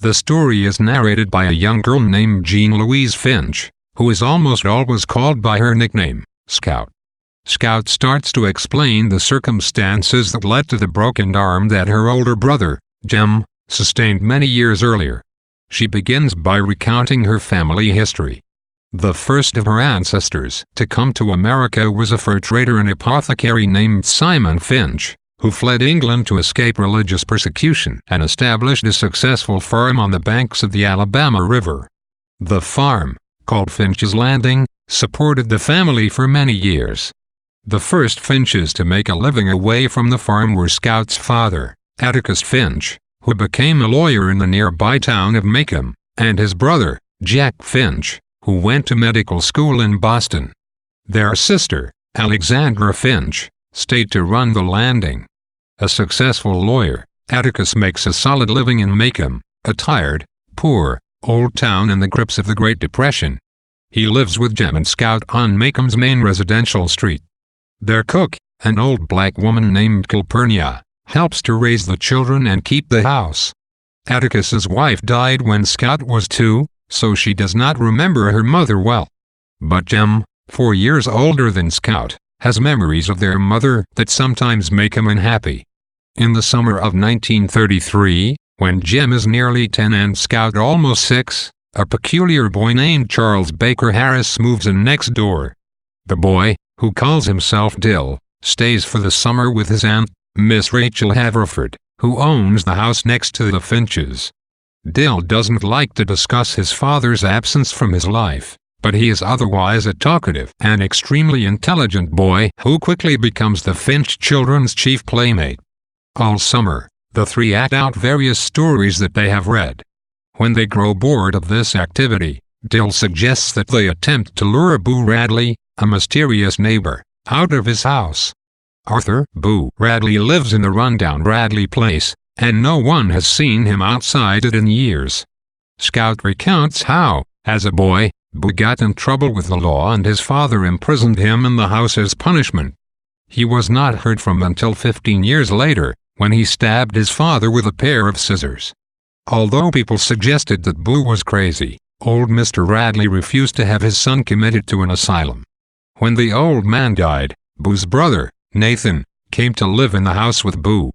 The story is narrated by a young girl named Jean Louise Finch, who is almost always called by her nickname, Scout. Scout starts to explain the circumstances that led to the broken arm that her older brother, Jem, sustained many years earlier. She begins by recounting her family history. The first of her ancestors to come to America was a fur trader and apothecary named Simon Finch, who fled England to escape religious persecution and established a successful farm on the banks of the Alabama River. The farm, called Finch's Landing, supported the family for many years. The first Finches to make a living away from the farm were Scout's father, Atticus Finch, who became a lawyer in the nearby town of Macomb, and his brother, Jack Finch, who went to medical school in Boston. Their sister, Alexandra Finch, stayed to run the landing. A successful lawyer, Atticus makes a solid living in Macomb, a tired, poor, old town in the grips of the Great Depression. He lives with Jem and Scout on Macomb's main residential street. Their cook, an old black woman named Calpurnia, helps to raise the children and keep the house. Atticus's wife died when Scout was 2, so she does not remember her mother well. But Jem, 4 years older than Scout, has memories of their mother that sometimes make him unhappy. In the summer of 1933, when Jem is nearly 10 and Scout almost 6, a peculiar boy named Charles Baker Harris moves in next door. The boy, who calls himself Dill, stays for the summer with his aunt, Miss Rachel Haverford, who owns the house next to the Finches. Dill doesn't like to discuss his father's absence from his life, but he is otherwise a talkative and extremely intelligent boy who quickly becomes the Finch children's chief playmate. All summer, the three act out various stories that they have read. When they grow bored of this activity, Dill suggests that they attempt to lure Boo Radley, a mysterious neighbor, out of his house. Arthur Boo Radley lives in the rundown Radley place, and no one has seen him outside it in years. Scout recounts how, as a boy, Boo got in trouble with the law and his father imprisoned him in the house as punishment. He was not heard from until 15 years later, when he stabbed his father with a pair of scissors. Although people suggested that Boo was crazy, old Mr. Radley refused to have his son committed to an asylum. When the old man died, Boo's brother, Nathan, came to live in the house with Boo.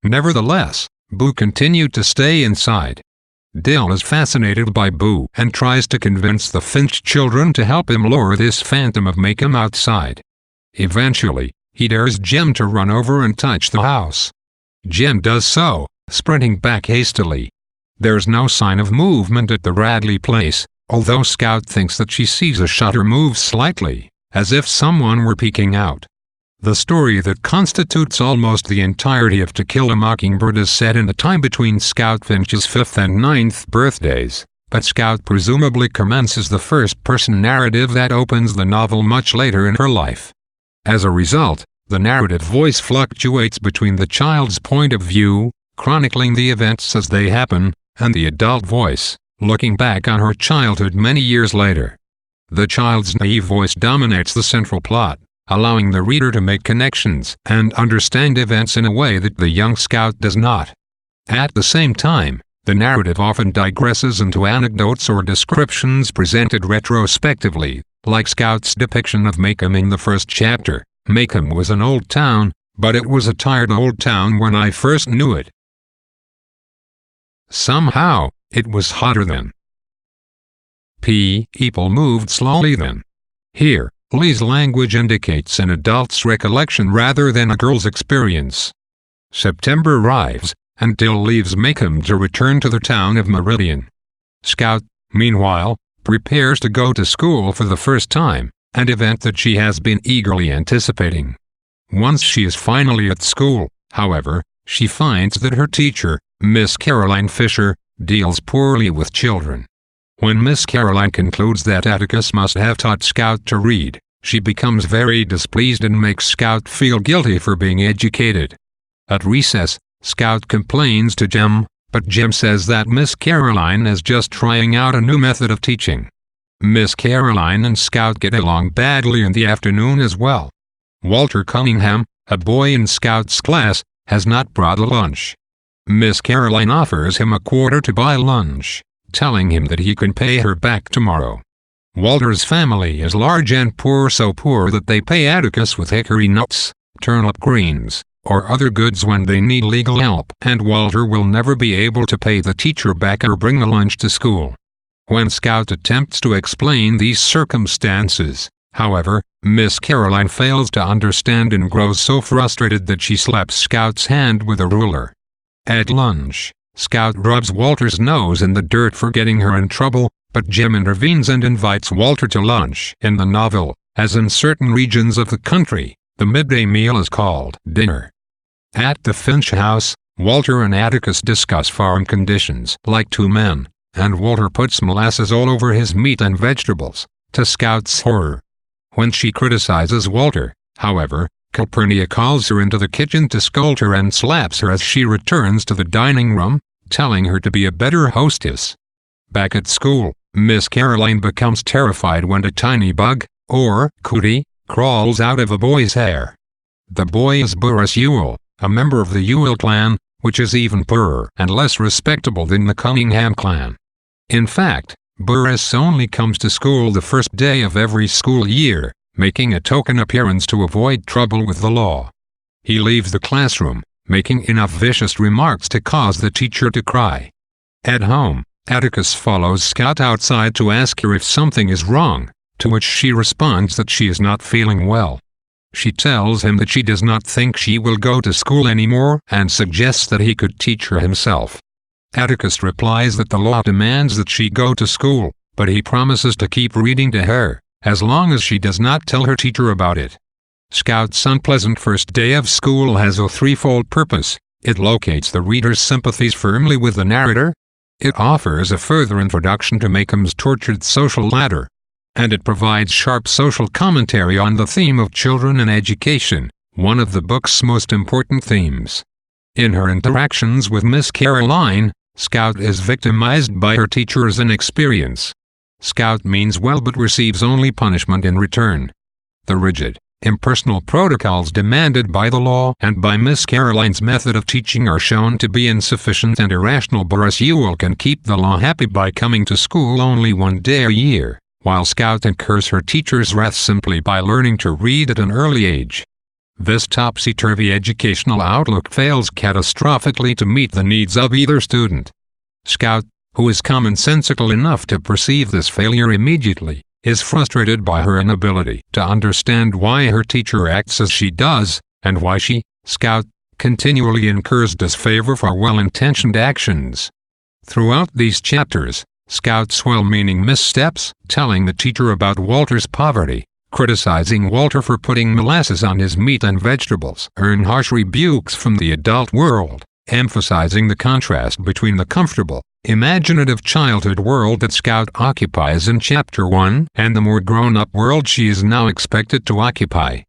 Nevertheless, Boo continued to stay inside. Dill is fascinated by Boo and tries to convince the Finch children to help him lure this phantom of Macomb outside. Eventually, he dares Jem to run over and touch the house. Jem does so, sprinting back hastily. There's no sign of movement at the Radley place, although Scout thinks that she sees a shutter move slightly, as if someone were peeking out. The story that constitutes almost the entirety of To Kill a Mockingbird is set in the time between Scout Finch's 5th and 9th birthdays, but Scout presumably commences the first-person narrative that opens the novel much later in her life. As a result, the narrative voice fluctuates between the child's point of view, chronicling the events as they happen, and the adult voice, looking back on her childhood many years later. The child's naive voice dominates the central plot, allowing the reader to make connections and understand events in a way that the young Scout does not. At the same time, the narrative often digresses into anecdotes or descriptions presented retrospectively, like Scout's depiction of Macomb in the first chapter. Macomb was an old town, but it was a tired old town when I first knew it. Somehow, it was hotter then. People moved slowly then. Here, Lee's language indicates an adult's recollection rather than a girl's experience. September arrives, and Dill leaves Macomb to return to the town of Meridian. Scout, meanwhile, prepares to go to school for the first time, an event that she has been eagerly anticipating. Once she is finally at school, however, she finds that her teacher, Miss Caroline Fisher, deals poorly with children. When Miss Caroline concludes that Atticus must have taught Scout to read, she becomes very displeased and makes Scout feel guilty for being educated. At recess, Scout complains to Jem, but Jem says that Miss Caroline is just trying out a new method of teaching. Miss Caroline and Scout get along badly in the afternoon as well. Walter Cunningham, a boy in Scout's class, has not brought a lunch. Miss Caroline offers him a quarter to buy lunch, telling him that he can pay her back tomorrow. Walter's family is large and poor, so poor that they pay Atticus with hickory nuts, turnip greens, or other goods when they need legal help, and Walter will never be able to pay the teacher back or bring the lunch to school. When Scout attempts to explain these circumstances, however, Miss Caroline fails to understand and grows so frustrated that she slaps Scout's hand with a ruler. At lunch, Scout rubs Walter's nose in the dirt for getting her in trouble, but Jem intervenes and invites Walter to lunch. In the novel, as in certain regions of the country, the midday meal is called dinner. At the Finch house, Walter and Atticus discuss farm conditions like two men, and Walter puts molasses all over his meat and vegetables, to Scout's horror. When she criticizes Walter, however, Calpurnia calls her into the kitchen to scold her and slaps her as she returns to the dining room, telling her to be a better hostess. Back at school, Miss Caroline becomes terrified when a tiny bug, or cootie, crawls out of a boy's hair. The boy is Burrus Ewell, a member of the Ewell clan, which is even poorer and less respectable than the Cunningham clan. In fact, Burrus only comes to school the first day of every school year, making a token appearance to avoid trouble with the law. He leaves the classroom, making enough vicious remarks to cause the teacher to cry. At home, Atticus follows Scout outside to ask her if something is wrong, to which she responds that she is not feeling well. She tells him that she does not think she will go to school anymore and suggests that he could teach her himself. Atticus replies that the law demands that she go to school, but he promises to keep reading to her, as long as she does not tell her teacher about it. Scout's unpleasant first day of school has a threefold purpose. It locates the reader's sympathies firmly with the narrator, it offers a further introduction to Mackham's tortured social ladder, and it provides sharp social commentary on the theme of children and education, one of the book's most important themes. In her interactions with Miss Caroline, Scout is victimized by her teacher's inexperience. Scout means well but receives only punishment in return. The rigid, impersonal protocols demanded by the law and by Miss Caroline's method of teaching are shown to be insufficient, and irrational Burrus Ewell can keep the law happy by coming to school only one day a year, while Scout incurs her teacher's wrath simply by learning to read at an early age. This topsy-turvy educational outlook fails catastrophically to meet the needs of either student. Scout, who is commonsensical enough to perceive this failure immediately, is frustrated by her inability to understand why her teacher acts as she does, and why she, Scout, continually incurs disfavor for well-intentioned actions. Throughout these chapters, Scout's well-meaning missteps, telling the teacher about Walter's poverty, criticizing Walter for putting molasses on his meat and vegetables, earn harsh rebukes from the adult world, emphasizing the contrast between the comfortable, imaginative childhood world that Scout occupies in Chapter 1 and the more grown-up world she is now expected to occupy.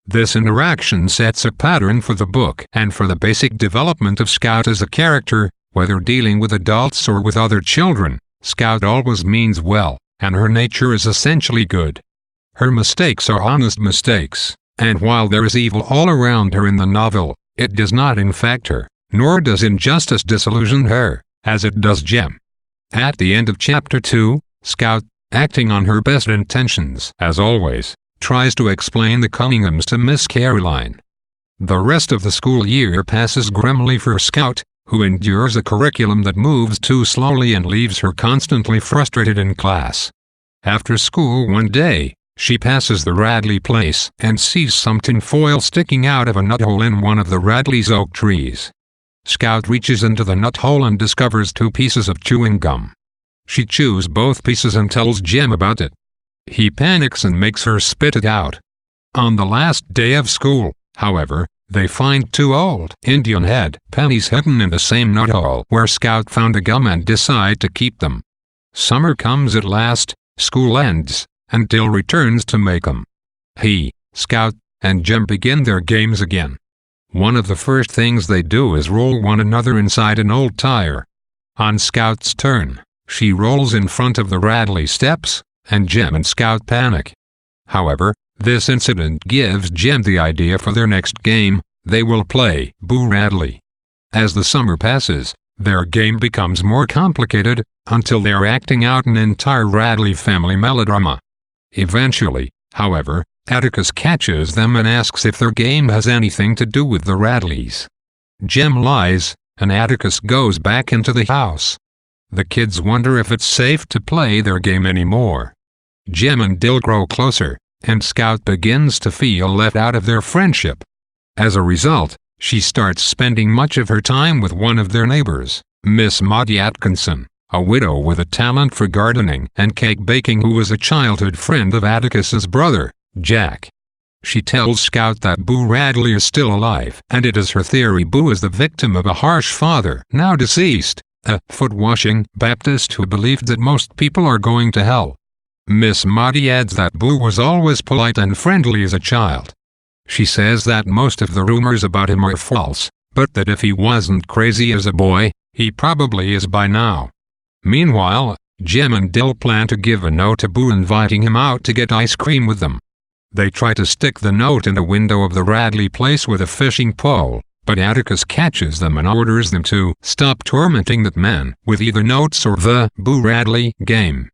This interaction sets a pattern for the book and for the basic development of Scout as a character. Whether dealing with adults or with other children, Scout always means well, and her nature is essentially good. Her mistakes are honest mistakes, and while there is evil all around her in the novel, it does not infect her, nor does injustice disillusion her, as it does Jem. At the end of Chapter 2, Scout, acting on her best intentions as always, tries to explain the Cunninghams to Miss Caroline. The rest of the school year passes grimly for Scout, who endures a curriculum that moves too slowly and leaves her constantly frustrated in class. After school one day, she passes the Radley place and sees some tin foil sticking out of a nuthole in one of the Radley's oak trees. Scout reaches into the nuthole and discovers 2 pieces of chewing gum. She chews both pieces and tells Jem about it. He panics and makes her spit it out. On the last day of school, however, they find 2 old Indian head pennies hidden in the same nuthole where Scout found the gum and decide to keep them. Summer comes at last, school ends, and Dill returns to Macomb. He, Scout, and Jem begin their games again. One of the first things they do is roll one another inside an old tire. On Scout's turn, she rolls in front of the Radley steps, and Jem and Scout panic. However, this incident gives Jem the idea for their next game. They will play Boo Radley. As the summer passes, their game becomes more complicated, until they are acting out an entire Radley family melodrama. Eventually, however, Atticus catches them and asks if their game has anything to do with the Radleys. Jem lies, and Atticus goes back into the house. The kids wonder if it's safe to play their game anymore. Jem and Dill grow closer, and Scout begins to feel left out of their friendship. As a result, she starts spending much of her time with one of their neighbors, Miss Maudie Atkinson, a widow with a talent for gardening and cake baking who was a childhood friend of Atticus's brother, Jack. She tells Scout that Boo Radley is still alive, and it is her theory Boo is the victim of a harsh father, now deceased, a foot-washing Baptist who believed that most people are going to hell. Miss Maudie adds that Boo was always polite and friendly as a child. She says that most of the rumors about him are false, but that if he wasn't crazy as a boy, he probably is by now. Meanwhile, Jem and Dill plan to give a note to Boo inviting him out to get ice cream with them. They try to stick the note in the window of the Radley place with a fishing pole, but Atticus catches them and orders them to stop tormenting that man with either notes or the Boo Radley game.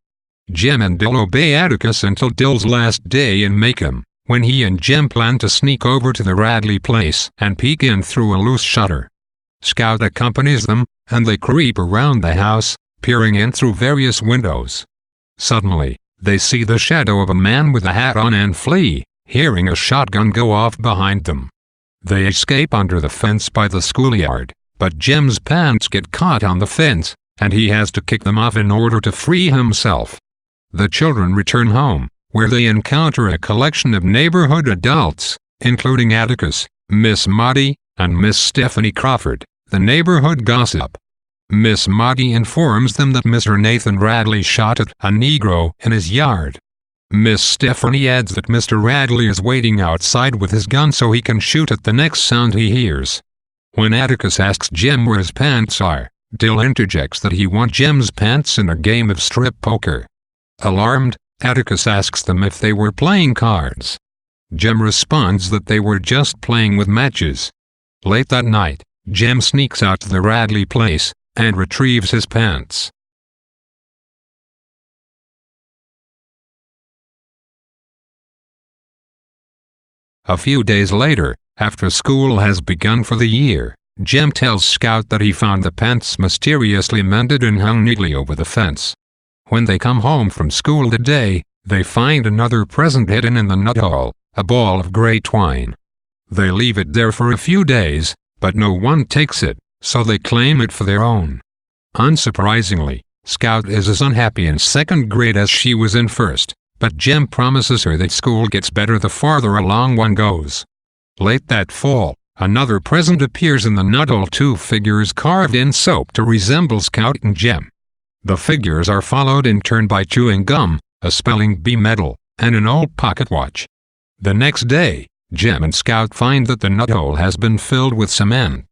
Jem and Dill obey Atticus until Dill's last day in Macomb, when he and Jem plan to sneak over to the Radley place and peek in through a loose shutter. Scout accompanies them, and they creep around the house, peering in through various windows. Suddenly, they see the shadow of a man with a hat on and flee, hearing a shotgun go off behind them. They escape under the fence by the schoolyard, but Jem's pants get caught on the fence, and he has to kick them off in order to free himself. The children return home, where they encounter a collection of neighborhood adults, including Atticus, Miss Maudie, and Miss Stephanie Crawford, the neighborhood gossip. Miss Maudie informs them that Mr. Nathan Radley shot at a Negro in his yard. Miss Stephanie adds that Mr. Radley is waiting outside with his gun so he can shoot at the next sound he hears. When Atticus asks Jem where his pants are, Dill interjects that he wants Jem's pants in a game of strip poker. Alarmed, Atticus asks them if they were playing cards. Jem responds that they were just playing with matches. Late that night, Jem sneaks out to the Radley place and retrieves his pants. A few days later, after school has begun for the year, Jem tells Scout that he found the pants mysteriously mended and hung neatly over the fence. When they come home from school today, they find another present hidden in the nut hole, a ball of gray twine. They leave it there for a few days, but no one takes it, so they claim it for their own. Unsurprisingly, Scout is as unhappy in second grade as she was in first, but Jem promises her that school gets better the farther along one goes. Late that fall, another present appears in the nut hole, 2 figures carved in soap to resemble Scout and Jem. The figures are followed in turn by chewing gum, a spelling bee medal, and an old pocket watch. The next day, Jem and Scout find that the nut hole has been filled with cement.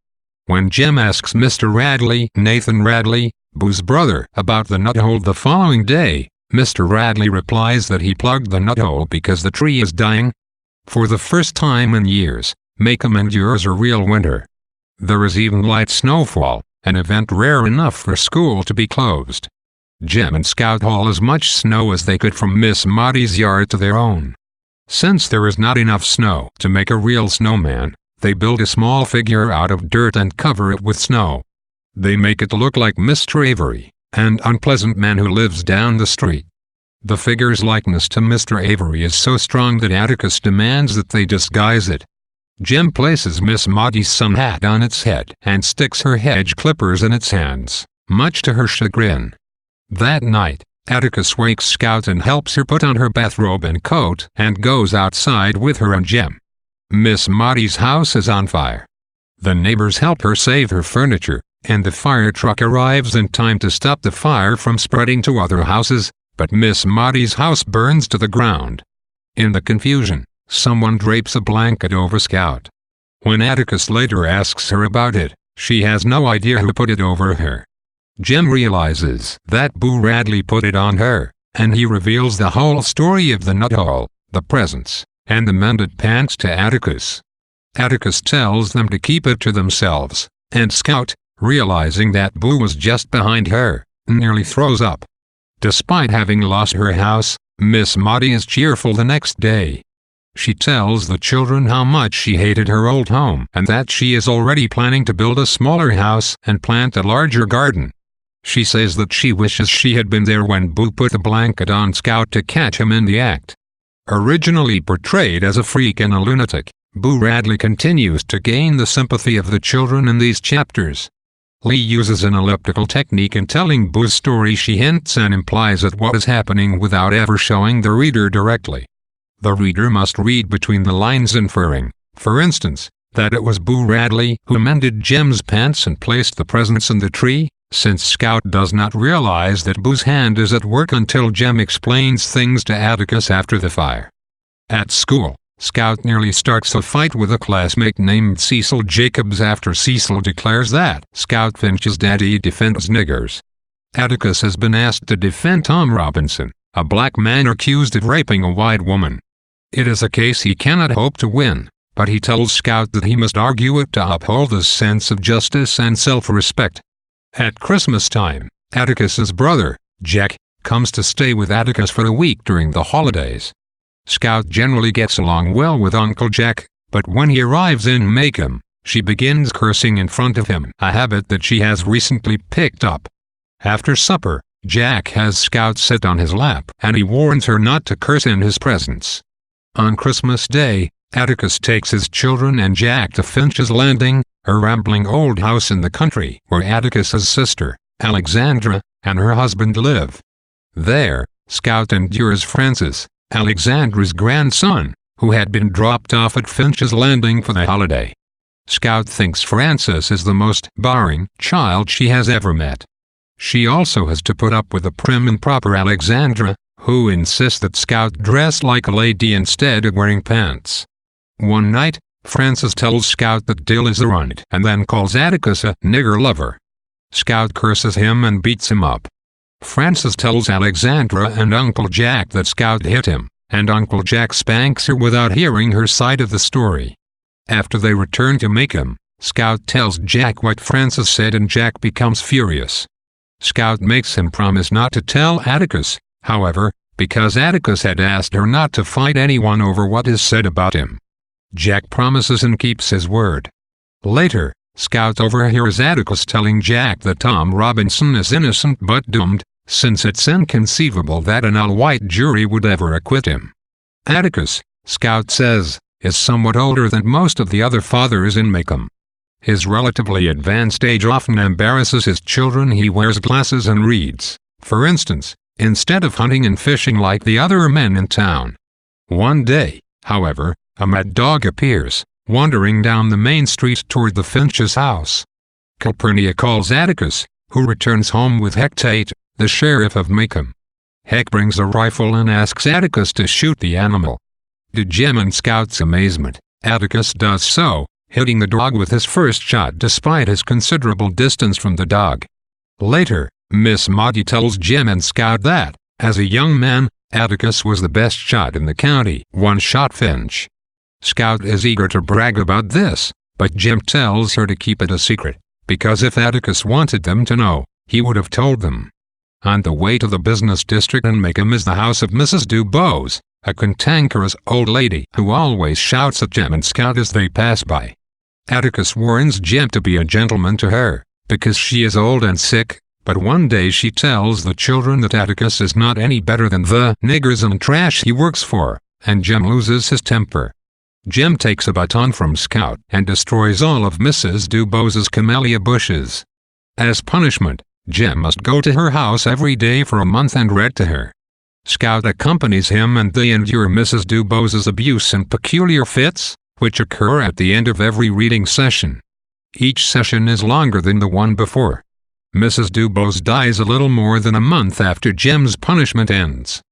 When Jem asks Mr. Radley, Nathan Radley, Boo's brother, about the nut hole the following day, Mr. Radley replies that he plugged the nut hole because the tree is dying. For the first time in years, Macomb endures a real winter. There is even light snowfall, an event rare enough for school to be closed. Jem and Scout haul as much snow as they could from Miss Maudie's yard to their own. Since there is not enough snow to make a real snowman, they build a small figure out of dirt and cover it with snow. They make it look like Mr. Avery, an unpleasant man who lives down the street. The figure's likeness to Mr. Avery is so strong that Atticus demands that they disguise it. Jem places Miss Maudie's sun hat on its head and sticks her hedge clippers in its hands, much to her chagrin. That night, Atticus wakes Scout and helps her put on her bathrobe and coat and goes outside with her and Jem. Miss Maudie's house is on fire. The neighbors help her save her furniture, and the fire truck arrives in time to stop the fire from spreading to other houses, but Miss Maudie's house burns to the ground. In the confusion, someone drapes a blanket over Scout. When Atticus later asks her about it, she has no idea who put it over her. Jem realizes that Boo Radley put it on her, and he reveals the whole story of the nut hole, the presents, and the mended pants to Atticus. Atticus tells them to keep it to themselves, and Scout, realizing that Boo was just behind her, nearly throws up. Despite having lost her house, Miss Maudie is cheerful the next day. She tells the children how much she hated her old home and that she is already planning to build a smaller house and plant a larger garden. She says that she wishes she had been there when Boo put the blanket on Scout to catch him in the act. Originally portrayed as a freak and a lunatic, Boo Radley continues to gain the sympathy of the children in these chapters. Lee uses an elliptical technique in telling Boo's story. She hints and implies at what is happening without ever showing the reader directly. The reader must read between the lines, inferring, for instance, that it was Boo Radley who mended Jem's pants and placed the presents in the tree, since Scout does not realize that Boo's hand is at work until Jem explains things to Atticus after the fire. At school, Scout nearly starts a fight with a classmate named Cecil Jacobs after Cecil declares that Scout Finch's daddy defends niggers. Atticus has been asked to defend Tom Robinson, a black man accused of raping a white woman. It is a case he cannot hope to win, but he tells Scout that he must argue it to uphold his sense of justice and self-respect. At Christmas time, Atticus's brother, Jack, comes to stay with Atticus for a week during the holidays. Scout generally gets along well with Uncle Jack, but when he arrives in Macomb, she begins cursing in front of him, a habit that she has recently picked up. After supper, Jack has Scout sit on his lap and he warns her not to curse in his presence. On Christmas Day, Atticus takes his children and Jack to Finch's Landing, a rambling old house in the country where Atticus's sister, Alexandra, and her husband live. There, Scout endures Francis, Alexandra's grandson, who had been dropped off at Finch's Landing for the holiday. Scout thinks Francis is the most boring child she has ever met. She also has to put up with the prim and proper Alexandra, who insists that Scout dress like a lady instead of wearing pants. One night, Francis tells Scout that Dill is a runt and then calls Atticus a nigger lover. Scout curses him and beats him up. Francis tells Alexandra and Uncle Jack that Scout hit him, and Uncle Jack spanks her without hearing her side of the story. After they return to Macomb, Scout tells Jack what Francis said and Jack becomes furious. Scout makes him promise not to tell Atticus, however, because Atticus had asked her not to fight anyone over what is said about him. Jack promises and keeps his word. Later, Scout overhears Atticus telling Jack that Tom Robinson is innocent but doomed, since it's inconceivable that an all-white jury would ever acquit him. Atticus, Scout says, is somewhat older than most of the other fathers in Macomb. His relatively advanced age often embarrasses his children. He wears glasses and reads, for instance, instead of hunting and fishing like the other men in town. One day, however, a mad dog appears, wandering down the main street toward the Finch's house. Calpurnia calls Atticus, who returns home with Hecate, the sheriff of Macomb. Heck brings a rifle and asks Atticus to shoot the animal. To Jem and Scout's amazement, Atticus does so, hitting the dog with his first shot despite his considerable distance from the dog. Later, Miss Maudie tells Jem and Scout that, as a young man, Atticus was the best shot in the county, one-shot Finch. Scout is eager to brag about this, but Jem tells her to keep it a secret, because if Atticus wanted them to know, he would have told them. On the way to the business district in Macomb is the house of Mrs. Dubose, a cantankerous old lady who always shouts at Jem and Scout as they pass by. Atticus warns Jem to be a gentleman to her, because she is old and sick, but one day she tells the children that Atticus is not any better than the niggers and trash he works for, and Jem loses his temper. Jem takes a baton from Scout and destroys all of Mrs. Dubose's camellia bushes. As punishment, Jem must go to her house every day for a month and read to her. Scout accompanies him and they endure Mrs. Dubose's abuse in peculiar fits, which occur at the end of every reading session. Each session is longer than the one before. Mrs. Dubose dies a little more than a month after Jem's punishment ends.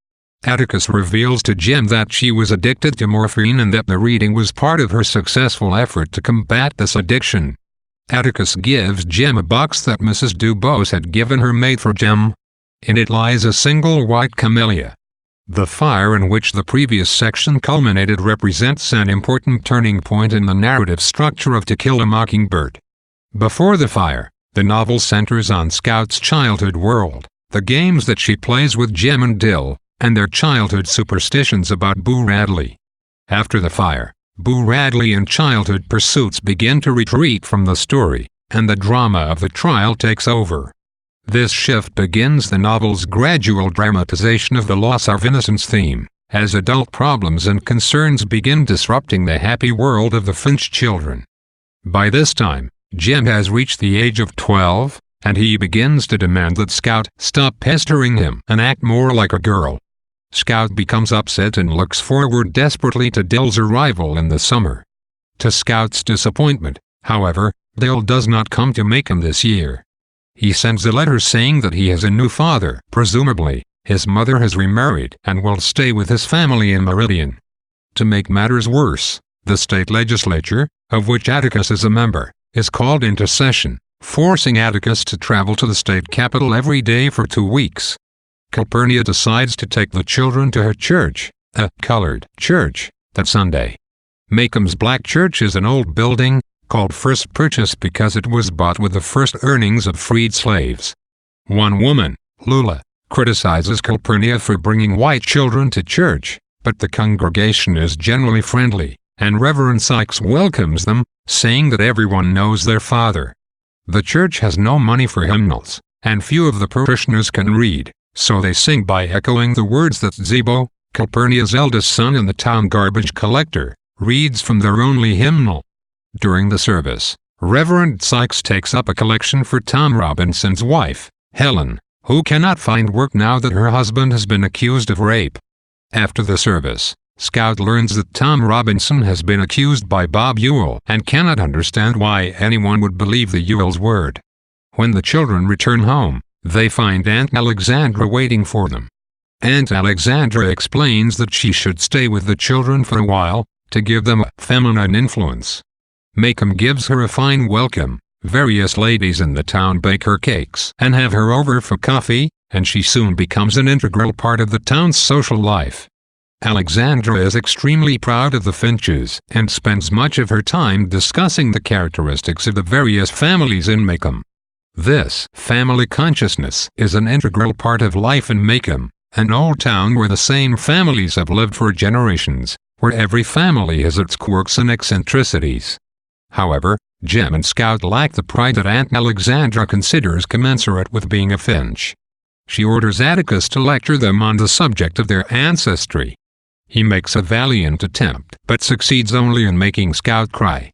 Atticus reveals to Jem that she was addicted to morphine and that the reading was part of her successful effort to combat this addiction. Atticus gives Jem a box that Mrs. Dubose had given her made for Jem. In it lies a single white camellia. The fire in which the previous section culminated represents an important turning point in the narrative structure of To Kill a Mockingbird. Before the fire, the novel centers on Scout's childhood world, the games that she plays with Jem and Dill, and their childhood superstitions about Boo Radley. After the fire, Boo Radley and childhood pursuits begin to retreat from the story, and the drama of the trial takes over. This shift begins the novel's gradual dramatization of the loss of innocence theme, as adult problems and concerns begin disrupting the happy world of the Finch children. By this time, Jem has reached the age of 12, and he begins to demand that Scout stop pestering him and act more like a girl. Scout becomes upset and looks forward desperately to Dill's arrival in the summer. To Scout's disappointment, however, Dill does not come to Maycomb this year. He sends a letter saying that he has a new father. Presumably, his mother has remarried and will stay with his family in Meridian. To make matters worse, the state legislature, of which Atticus is a member, is called into session, forcing Atticus to travel to the state capital every day for 2 weeks. Calpurnia decides to take the children to her church, a colored church, that Sunday. Maycomb's black church is an old building, called First Purchase because it was bought with the first earnings of freed slaves. One woman, Lula, criticizes Calpurnia for bringing white children to church, but the congregation is generally friendly, and Reverend Sykes welcomes them, saying that everyone knows their father. The church has no money for hymnals, and few of the parishioners can read, so they sing by echoing the words that Zebo, Calpurnia's eldest son and the town garbage collector, reads from their only hymnal. During the service, Reverend Sykes takes up a collection for Tom Robinson's wife, Helen, who cannot find work now that her husband has been accused of rape. After the service, Scout learns that Tom Robinson has been accused by Bob Ewell and cannot understand why anyone would believe the Ewell's word. When the children return home, they find Aunt Alexandra waiting for them. Aunt Alexandra explains that she should stay with the children for a while, to give them a feminine influence. Maycomb gives her a fine welcome. Various ladies in the town bake her cakes and have her over for coffee, and she soon becomes an integral part of the town's social life. Alexandra is extremely proud of the Finches and spends much of her time discussing the characteristics of the various families in Maycomb. This family consciousness is an integral part of life in Maycomb, an old town where the same families have lived for generations, where every family has its quirks and eccentricities. However, Jem and Scout lack the pride that Aunt Alexandra considers commensurate with being a Finch. She orders Atticus to lecture them on the subject of their ancestry. He makes a valiant attempt, but succeeds only in making Scout cry.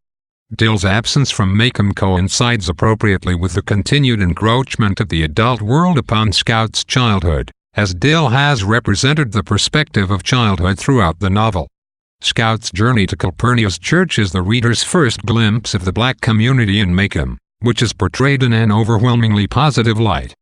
Dill's absence from Maycomb coincides appropriately with the continued encroachment of the adult world upon Scout's childhood, as Dill has represented the perspective of childhood throughout the novel. Scout's journey to Calpurnia's church is the reader's first glimpse of the black community in Maycomb, which is portrayed in an overwhelmingly positive light.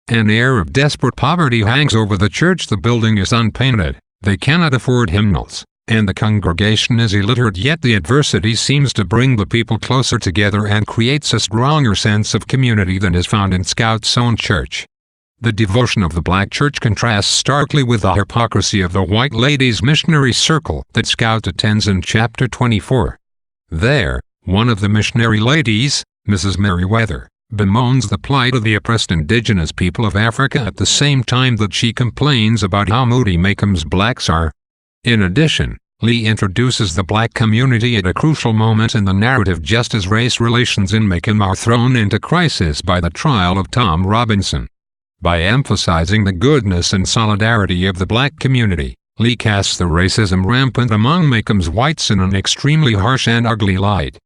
An air of desperate poverty hangs over the church. The building is unpainted, they cannot afford hymnals, and the congregation is illiterate, yet the adversity seems to bring the people closer together and creates a stronger sense of community than is found in Scout's own church. The devotion of the black church contrasts starkly with the hypocrisy of the white ladies' missionary circle that Scout attends in Chapter 24. There, one of the missionary ladies, Mrs. Merriweather, bemoans the plight of the oppressed indigenous people of Africa at the same time that she complains about how moody Maycomb's blacks are. In addition, Lee introduces the black community at a crucial moment in the narrative just as race relations in Maycomb are thrown into crisis by the trial of Tom Robinson. By emphasizing the goodness and solidarity of the black community, Lee casts the racism rampant among Maycomb's whites in an extremely harsh and ugly light.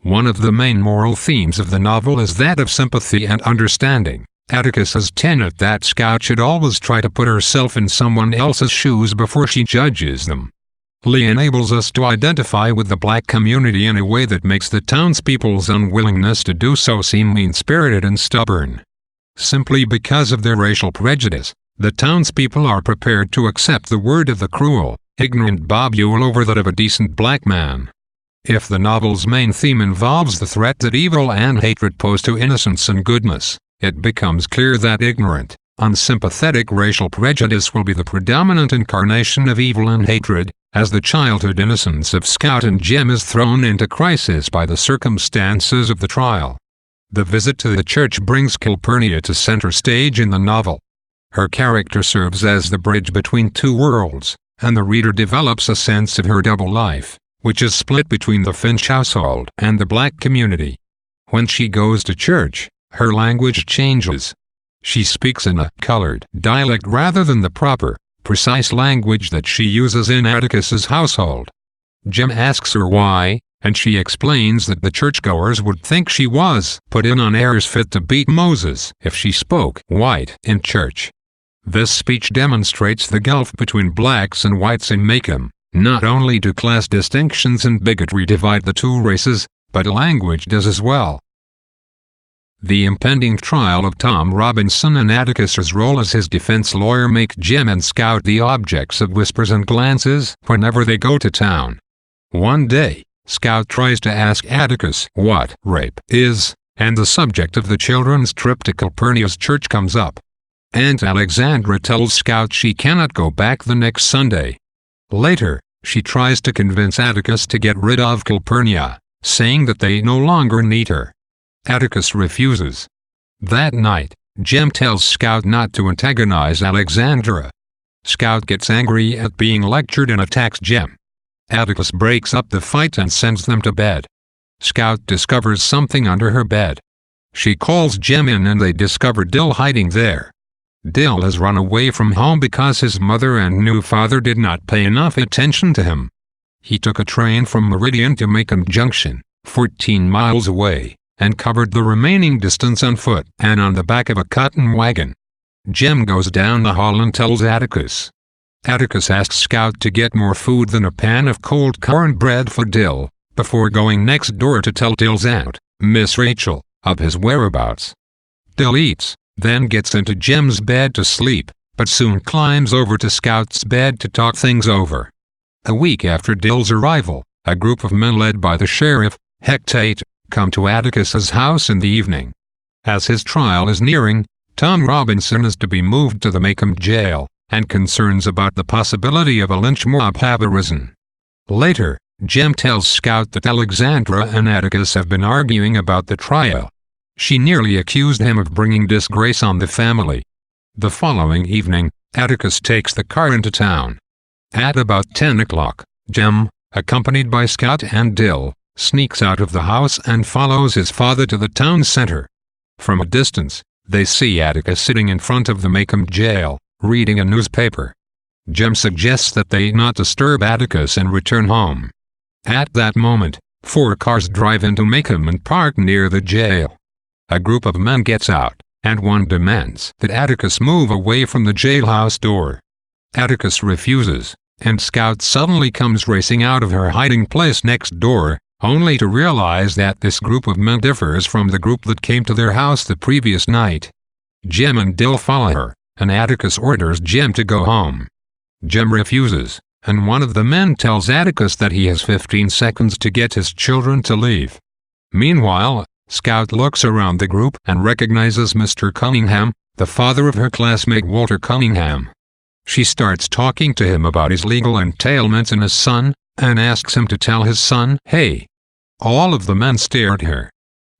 One of the main moral themes of the novel is that of sympathy and understanding. Atticus's tenet that Scout should always try to put herself in someone else's shoes before she judges them. Lee enables us to identify with the black community in a way that makes the townspeople's unwillingness to do so seem mean-spirited and stubborn. Simply because of their racial prejudice, the townspeople are prepared to accept the word of the cruel, ignorant Bob Ewell over that of a decent black man. If the novel's main theme involves the threat that evil and hatred pose to innocence and goodness, it becomes clear that ignorant, unsympathetic racial prejudice will be the predominant incarnation of evil and hatred, as the childhood innocence of Scout and Jem is thrown into crisis by the circumstances of the trial. The visit to the church brings Calpurnia to center stage in the novel. Her character serves as the bridge between two worlds, and the reader develops a sense of her double life, which is split between the Finch household and the black community. When she goes to church, her language changes. She speaks in a colored dialect rather than the proper, precise language that she uses in Atticus's household. Jem asks her why, and she explains that the churchgoers would think she was put in on airs fit to beat Moses if she spoke white in church. This speech demonstrates the gulf between blacks and whites in Macomb. Not only do class distinctions and bigotry divide the two races, but language does as well. The impending trial of Tom Robinson and Atticus's role as his defense lawyer make Jem and Scout the objects of whispers and glances whenever they go to town. One day, Scout tries to ask Atticus what rape is, and the subject of the children's trip to Calpurnia's church comes up. Aunt Alexandra tells Scout she cannot go back the next Sunday. Later, she tries to convince Atticus to get rid of Calpurnia, saying that they no longer need her. Atticus refuses. That night, Jem tells Scout not to antagonize Alexandra. Scout gets angry at being lectured and attacks Jem. Atticus breaks up the fight and sends them to bed. Scout discovers something under her bed. She calls Jem in and they discover Dill hiding there. Dill has run away from home because his mother and new father did not pay enough attention to him. He took a train from Meridian to Macomb Junction, 14 miles away, and covered the remaining distance on foot and on the back of a cotton wagon. Jem goes down the hall and tells Atticus. Atticus asks Scout to get more food than a pan of cold cornbread for Dill, before going next door to tell Dill's aunt, Miss Rachel, of his whereabouts. Dill eats, then gets into Jem's bed to sleep, but soon climbs over to Scout's bed to talk things over. A week after Dill's arrival, a group of men led by the sheriff, Hectate, come to Atticus's house in the evening. As his trial is nearing, Tom Robinson is to be moved to the Macomb jail, and concerns about the possibility of a lynch mob have arisen. Later, Jem tells Scout that Alexandra and Atticus have been arguing about the trial. She nearly accused him of bringing disgrace on the family. The following evening, Atticus takes the car into town. At about 10 o'clock, Jem, accompanied by Scout and Dill, sneaks out of the house and follows his father to the town center. From a distance, they see Atticus sitting in front of the Macomb jail, reading a newspaper. Jem suggests that they not disturb Atticus and return home. At that moment, 4 cars drive into Macomb and park near the jail. A group of men gets out, and one demands that Atticus move away from the jailhouse door. Atticus refuses, and Scout suddenly comes racing out of her hiding place next door, only to realize that this group of men differs from the group that came to their house the previous night. Jem and Dill follow her, and Atticus orders Jem to go home. Jem refuses, and one of the men tells Atticus that he has 15 seconds to get his children to leave. Meanwhile, Scout looks around the group and recognizes Mr. Cunningham, the father of her classmate Walter Cunningham. She starts talking to him about his legal entailments and his son, and asks him to tell his son, "Hey." All of the men stare at her.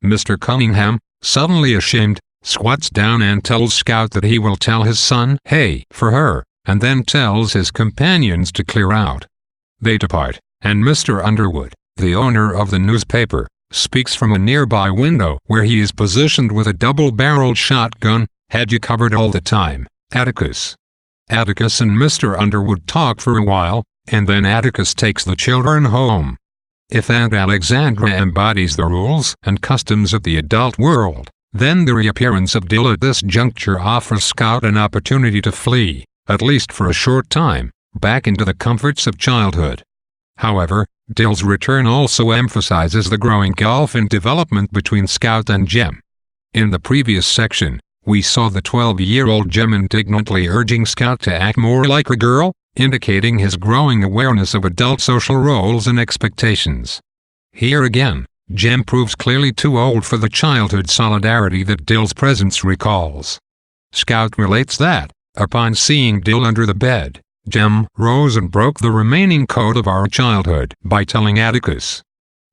Mr. Cunningham, suddenly ashamed, squats down and tells Scout that he will tell his son, "Hey," for her, and then tells his companions to clear out. They depart, and Mr. Underwood, the owner of the newspaper, speaks from a nearby window where he is positioned with a double-barreled shotgun. "Had you covered all the time, Atticus?" Atticus and Mr. Underwood talk for a while, and then Atticus takes the children home. If Aunt Alexandra embodies the rules and customs of the adult world, then the reappearance of Dill at this juncture offers Scout an opportunity to flee, at least for a short time, back into the comforts of childhood. However, Dill's return also emphasizes the growing gulf in development between Scout and Jem. In the previous section, we saw the 12-year-old Jem indignantly urging Scout to act more like a girl, indicating his growing awareness of adult social roles and expectations. Here again, Jem proves clearly too old for the childhood solidarity that Dill's presence recalls. Scout relates that, upon seeing Dill under the bed, Jem rose and broke the remaining code of our childhood by telling Atticus.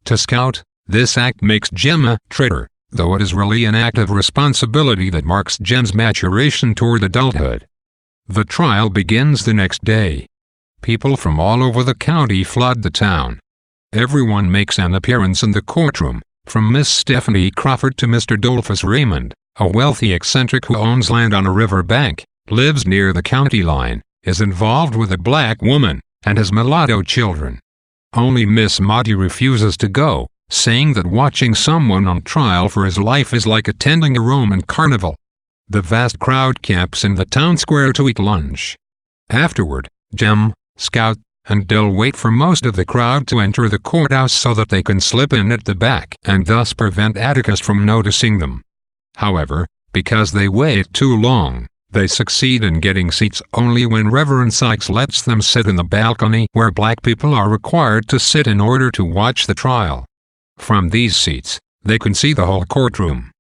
To Scout, this act makes Jem a traitor, though it is really an act of responsibility that marks Jem's maturation toward adulthood. The trial begins the next day. People from all over the county flood the town. Everyone makes an appearance in the courtroom, from Miss Stephanie Crawford to Mr. Dolphus Raymond, a wealthy eccentric who owns land on a river bank, lives near the county line, is involved with a black woman, and has mulatto children. Only Miss Maudie refuses to go, saying that watching someone on trial for his life is like attending a Roman carnival. The vast crowd camps in the town square to eat lunch. Afterward, Jem, Scout, and Dill wait for most of the crowd to enter the courthouse so that they can slip in at the back and thus prevent Atticus from noticing them. However, because they wait too long, they succeed in getting seats only when Reverend Sykes lets them sit in the balcony where black people are required to sit in order to watch the trial. From these seats, they can see the whole courtroom.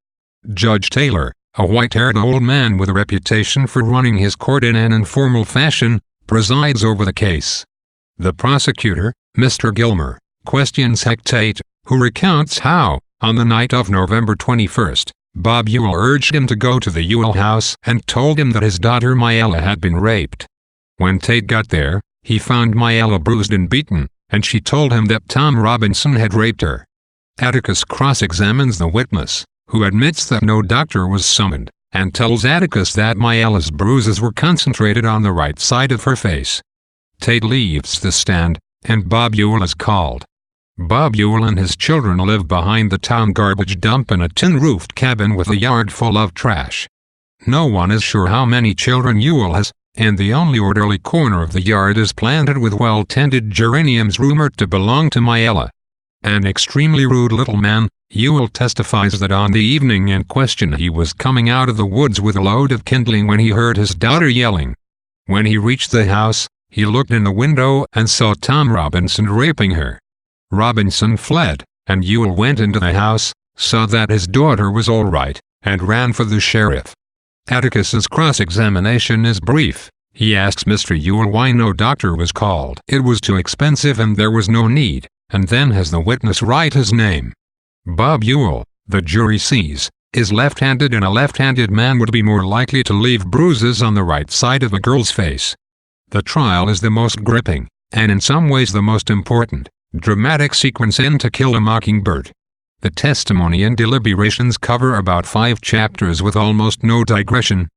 Judge Taylor, a white-haired old man with a reputation for running his court in an informal fashion, presides over the case. The prosecutor, Mr. Gilmer, questions Heck Tate, who recounts how, on the night of November 21st, Bob Ewell urged him to go to the Ewell house and told him that his daughter Myella had been raped. When Tate got there, he found Myella bruised and beaten, and she told him that Tom Robinson had raped her. Atticus cross-examines the witness, who admits that no doctor was summoned, and tells Atticus that Myella's bruises were concentrated on the right side of her face. Tate leaves the stand, and Bob Ewell is called. Bob Ewell and his children live behind the town garbage dump in a tin-roofed cabin with a yard full of trash. No one is sure how many children Ewell has, and the only orderly corner of the yard is planted with well-tended geraniums rumored to belong to Myella. An extremely rude little man, Ewell testifies that on the evening in question he was coming out of the woods with a load of kindling when he heard his daughter yelling. When he reached the house, he looked in the window and saw Tom Robinson raping her. Robinson fled, and Ewell went into the house, saw that his daughter was all right, and ran for the sheriff. Atticus's cross-examination is brief. He asks Mr. Ewell why no doctor was called. It was too expensive and there was no need, and then has the witness write his name. Bob Ewell, the jury sees, is left-handed, and a left-handed man would be more likely to leave bruises on the right side of a girl's face. The trial is the most gripping, and in some ways the most important, dramatic sequence in To Kill a Mockingbird. The testimony and deliberations cover about 5 chapters with almost no digression.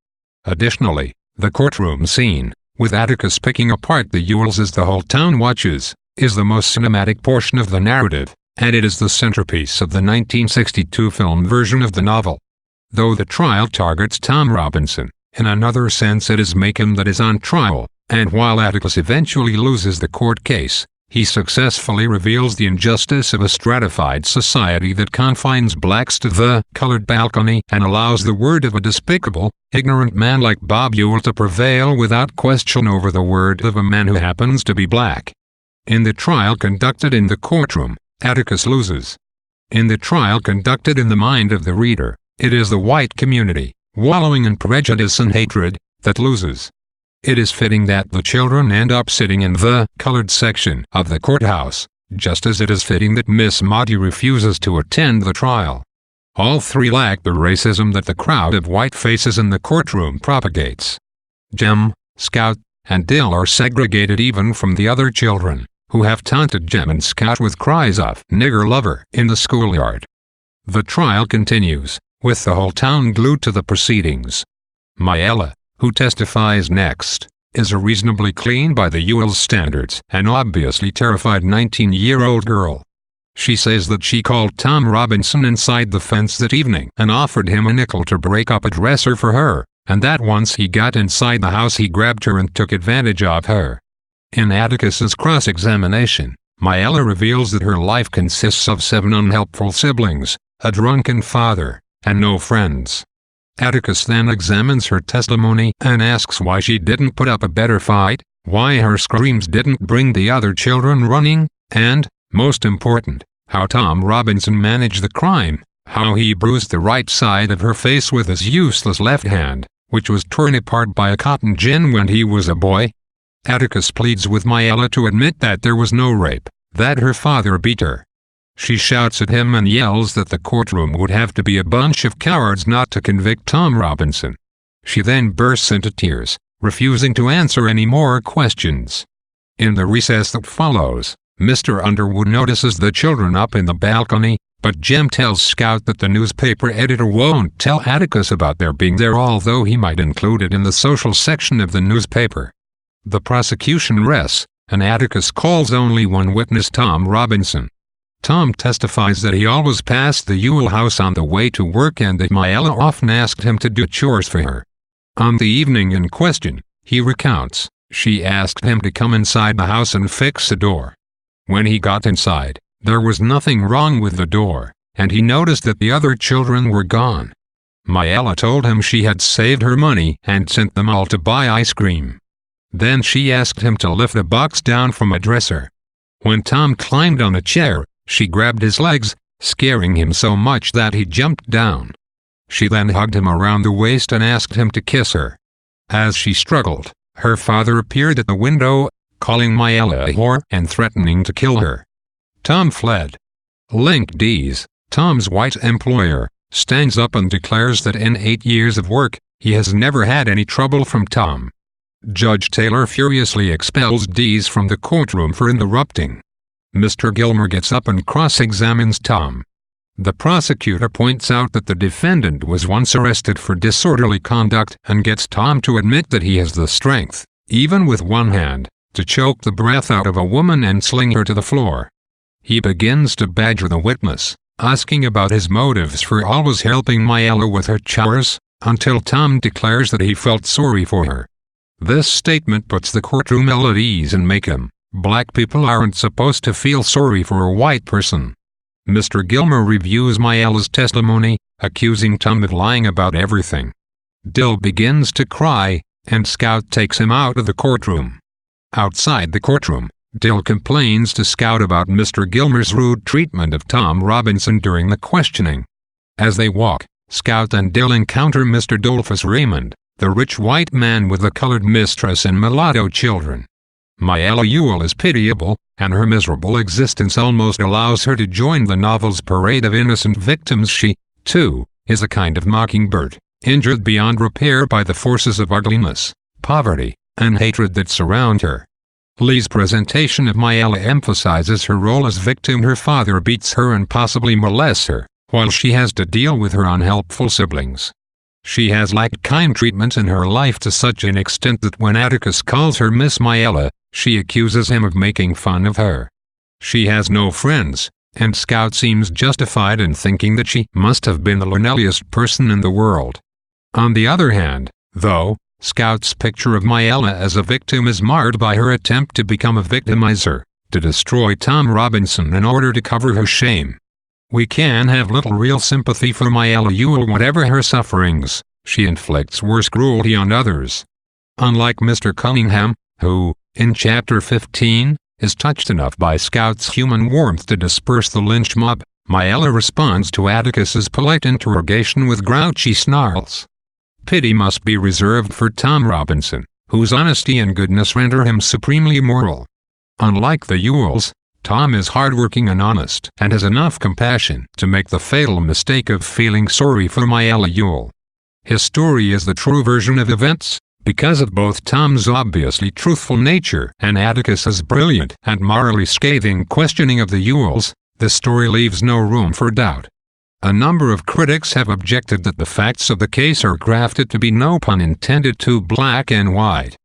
Additionally, the courtroom scene, with Atticus picking apart the Ewells as the whole town watches, is the most cinematic portion of the narrative, and it is the centerpiece of the 1962 film version of the novel. Though the trial targets Tom Robinson, in another sense it is Macon that is on trial, and while Atticus eventually loses the court case, he successfully reveals the injustice of a stratified society that confines blacks to the colored balcony and allows the word of a despicable, ignorant man like Bob Ewell to prevail without question over the word of a man who happens to be black. In the trial conducted in the courtroom, Atticus loses. In the trial conducted in the mind of the reader, it is the white community, wallowing in prejudice and hatred, that loses. It is fitting that the children end up sitting in the colored section of the courthouse, just as it is fitting that Miss Maudie refuses to attend the trial. All 3 lack the racism that the crowd of white faces in the courtroom propagates. Jem, Scout, and Dill are segregated even from the other children, who have taunted Jem and Scout with cries of "nigger lover" in the schoolyard. The trial continues, with the whole town glued to the proceedings. Myella, who testifies next, is a reasonably clean by the Ewells standards and obviously terrified 19-year-old girl. She says that she called Tom Robinson inside the fence that evening and offered him a nickel to break up a dresser for her, and that once he got inside the house he grabbed her and took advantage of her. In Atticus's cross-examination, Myella reveals that her life consists of 7 unhelpful siblings, a drunken father, and no friends. Atticus then examines her testimony and asks why she didn't put up a better fight, why her screams didn't bring the other children running, and, most important, how Tom Robinson managed the crime, how he bruised the right side of her face with his useless left hand, which was torn apart by a cotton gin when he was a boy. Atticus pleads with Myella to admit that there was no rape, that her father beat her. She shouts at him and yells that the courtroom would have to be a bunch of cowards not to convict Tom Robinson. She then bursts into tears, refusing to answer any more questions. In the recess that follows, Mr. Underwood notices the children up in the balcony, but Jem tells Scout that the newspaper editor won't tell Atticus about their being there, although he might include it in the social section of the newspaper. The prosecution rests, and Atticus calls only one witness, Tom Robinson. Tom testifies that he always passed the Ewell house on the way to work and that Myella often asked him to do chores for her. On the evening in question, he recounts, she asked him to come inside the house and fix a door. When he got inside, there was nothing wrong with the door, and he noticed that the other children were gone. Myella told him she had saved her money and sent them all to buy ice cream. Then she asked him to lift a box down from a dresser. When Tom climbed on a chair, she grabbed his legs, scaring him so much that he jumped down. She then hugged him around the waist and asked him to kiss her. As she struggled, her father appeared at the window, calling Myella a whore and threatening to kill her. Tom fled. Link Dees, Tom's white employer, stands up and declares that in 8 years of work, he has never had any trouble from Tom. Judge Taylor furiously expels Dees from the courtroom for interrupting. Mr. Gilmer gets up and cross-examines Tom. The prosecutor points out that the defendant was once arrested for disorderly conduct and gets Tom to admit that he has the strength, even with one hand, to choke the breath out of a woman and sling her to the floor. He begins to badger the witness, asking about his motives for always helping Myella with her chores, until Tom declares that he felt sorry for her. This statement puts the courtroom at ease and makes him. Black people aren't supposed to feel sorry for a white person. Mr. Gilmer reviews Myella's testimony, accusing Tom of lying about everything. Dill begins to cry, and Scout takes him out of the courtroom. Outside the courtroom, Dill complains to Scout about Mr. Gilmer's rude treatment of Tom Robinson during the questioning. As they walk, Scout and Dill encounter Mr. Dolphus Raymond, the rich white man with a colored mistress and mulatto children. Myella Ewell is pitiable, and her miserable existence almost allows her to join the novel's parade of innocent victims. She, too, is a kind of mockingbird, injured beyond repair by the forces of ugliness, poverty, and hatred that surround her. Lee's presentation of Myella emphasizes her role as victim. Her father beats her and possibly molests her, while she has to deal with her unhelpful siblings. She has lacked kind treatment in her life to such an extent that when Atticus calls her Miss Myella, she accuses him of making fun of her. She has no friends, and Scout seems justified in thinking that she must have been the loneliest person in the world. On the other hand, though, Scout's picture of Myella as a victim is marred by her attempt to become a victimizer, to destroy Tom Robinson in order to cover her shame. We can have little real sympathy for Myella Ewell. Whatever her sufferings, she inflicts worse cruelty on others. Unlike Mr. Cunningham, who, in Chapter 15, is touched enough by Scout's human warmth to disperse the lynch mob, Myella responds to Atticus's polite interrogation with grouchy snarls. Pity must be reserved for Tom Robinson, whose honesty and goodness render him supremely moral. Unlike the Ewells, Tom is hardworking and honest and has enough compassion to make the fatal mistake of feeling sorry for Myella Ewell. His story is the true version of events, because of both Tom's obviously truthful nature and Atticus's brilliant and morally scathing questioning of the Ewells. The story leaves no room for doubt. A number of critics have objected that the facts of the case are crafted to be, no pun intended, too black and white.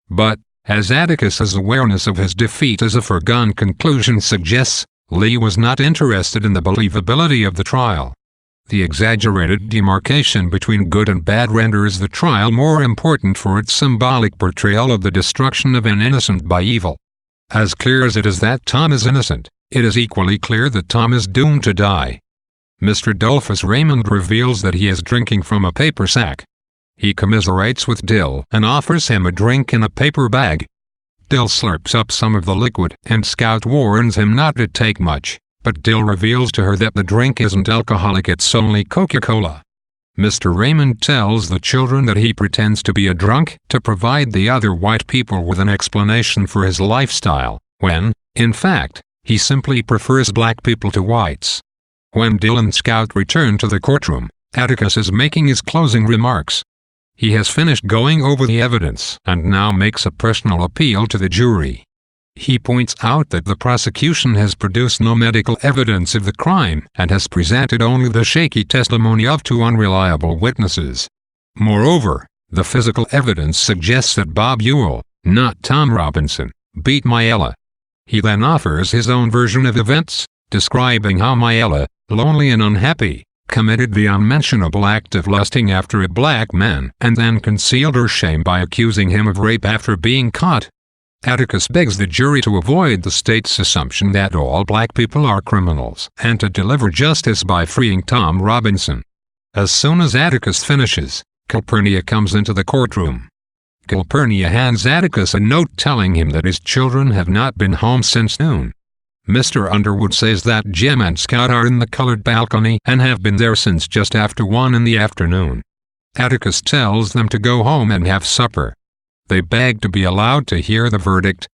But, as Atticus's awareness of his defeat as a foregone conclusion suggests, Lee was not interested in the believability of the trial. The exaggerated demarcation between good and bad renders the trial more important for its symbolic portrayal of the destruction of an innocent by evil. As clear as it is that Tom is innocent, it is equally clear that Tom is doomed to die. Mr. Dolphus Raymond reveals that he is drinking from a paper sack. He commiserates with Dill and offers him a drink in a paper bag. Dill slurps up some of the liquid and Scout warns him not to take much, but Dill reveals to her that the drink isn't alcoholic, it's only Coca-Cola. Mr. Raymond tells the children that he pretends to be a drunk to provide the other white people with an explanation for his lifestyle, when, in fact, He simply prefers black people to whites. When Dill and Scout return to the courtroom, Atticus is making his closing remarks. He has finished going over the evidence and now makes a personal appeal to the jury. He points out that the prosecution has produced no medical evidence of the crime and has presented only the shaky testimony of two unreliable witnesses. Moreover, the physical evidence suggests that Bob Ewell, not Tom Robinson, beat Mayella. He then offers his own version of events, describing how Mayella, lonely and unhappy, committed the unmentionable act of lusting after a black man and then concealed her shame by accusing him of rape after being caught. Atticus begs the jury to avoid the state's assumption that all black people are criminals and to deliver justice by freeing Tom Robinson. As soon as Atticus finishes, Calpurnia comes into the courtroom. Calpurnia hands Atticus a note telling him that his children have not been home since noon. Mr. Underwood says that Jim and Scout are in the colored balcony and have been there since just after 1 in the afternoon. Atticus tells them to go home and have supper. They beg to be allowed to hear the verdict.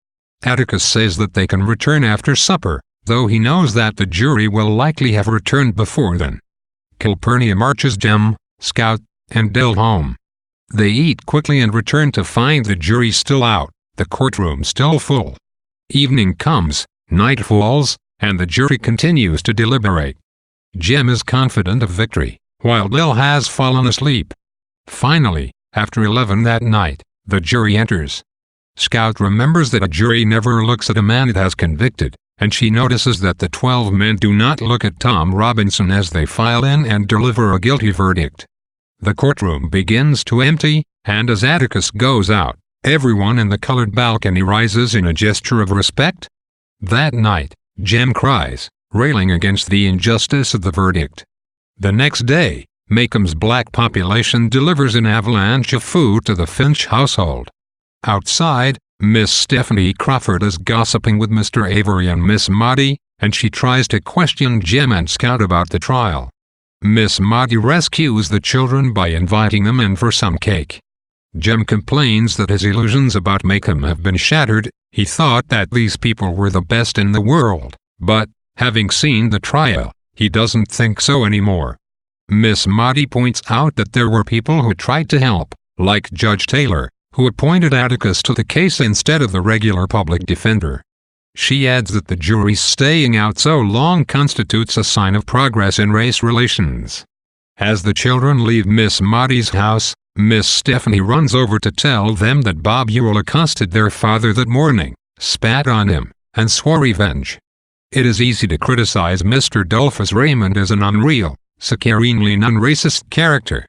Atticus says that they can return after supper, though he knows that the jury will likely have returned before then. Calpurnia marches Jim, Scout, and Dill home. They eat quickly and return to find the jury still out, the courtroom still full. Evening comes, night falls, and the jury continues to deliberate. Jim is confident of victory, while Dill has fallen asleep. Finally, after 11 that night, the jury enters. Scout remembers that a jury never looks at a man it has convicted, and she notices that the 12 men do not look at Tom Robinson as they file in and deliver a guilty verdict. The courtroom begins to empty, and as Atticus goes out, everyone in the colored balcony rises in a gesture of respect. That night, Jim cries, railing against the injustice of the verdict. The next day, Macomb's black population delivers an avalanche of food to the Finch household. Outside, Miss Stephanie Crawford is gossiping with Mr. Avery and Miss Maudie, and she tries to question Jim and Scout about the trial. Miss Maudie rescues the children by inviting them in for some cake. Jim complains that his illusions about Macomb have been shattered. He thought that these people were the best in the world, but, having seen the trial, he doesn't think so anymore. Miss Maudie points out that there were people who tried to help, like Judge Taylor, who appointed Atticus to the case instead of the regular public defender. She adds that the jury's staying out so long constitutes a sign of progress in race relations. As the children leave Miss Maudie's house, Miss Stephanie runs over to tell them that Bob Ewell accosted their father that morning, spat on him, and swore revenge. It is easy to criticize Mr. Dolphus Raymond as an unreal, saccharinely non-racist character.